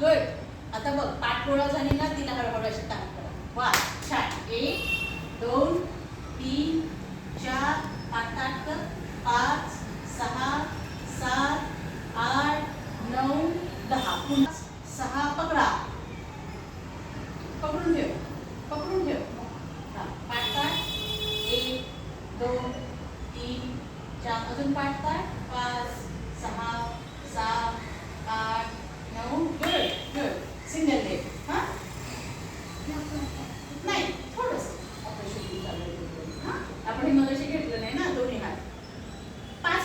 Good. आता बघ पाठपोळा झाली ना तिला हळूहळू अशी ताण करा. वा छान. 1 2 3 4 8 कर. 5 6 7 8 9 10. पुन्हा 6 पकडा. पकडून ठेव. पकडून ठेव. हा पाठ काढ. 1 2 3 4 अजून पाठ काढ. 5 6 7 8 9. Good good. Single leg. हा नाही थोडंसं ऑपरेशन चालू आहे. हा आपण हे मगाशी घेतलं नाही ना दोन्ही हात. 5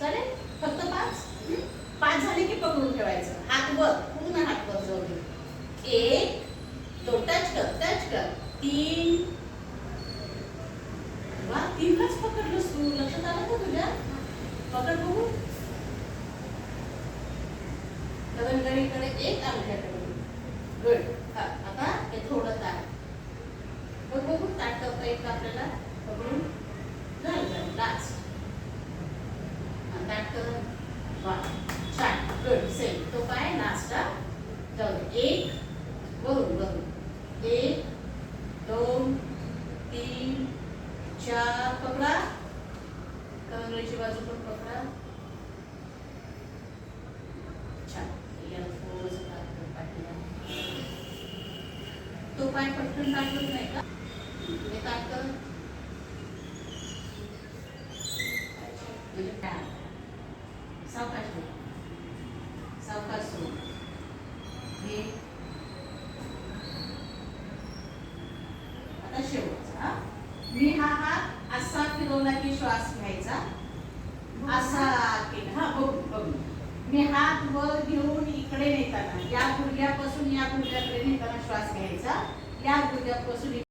चालेल. फक्त 5 झाले की पकडून ठेवायचं. हात वर पूर्ण हात वर जाऊ दे. 1 2 टच कर. 3 वा 3लाच पकडलंस तू. लक्षात आलं का तुझ्या? पकड बघू. गणगणीकडे 1 अंगठ्याकडे. गुड. हा आता हे थोडं ताट बघू. ताट करता येतं आपल्याला. पकडून झालं. लास्ट ताट कर. वा छान. गुड. सेम तो काय लास्ट. जाऊ दे. 1 वरून 1 2 3 4 पकडा. कंगळीची बाजू पण पकडा. छान. याला थोडंसं पाठीला. तो पाय पटकन टाकत नाही का? हे टाकत म्हणजे काय? सावकाश सोड. हे आता शेवटचा. मी हा हात असा फिरवला की श्वास घ्यायचा. असा केला. हा बघू. मी हात वर घेऊन इकडे नेताना या गुडघ्यापासून या गुडघ्याकडे नेताना श्वास घ्यायचा. या गुडघ्यापासून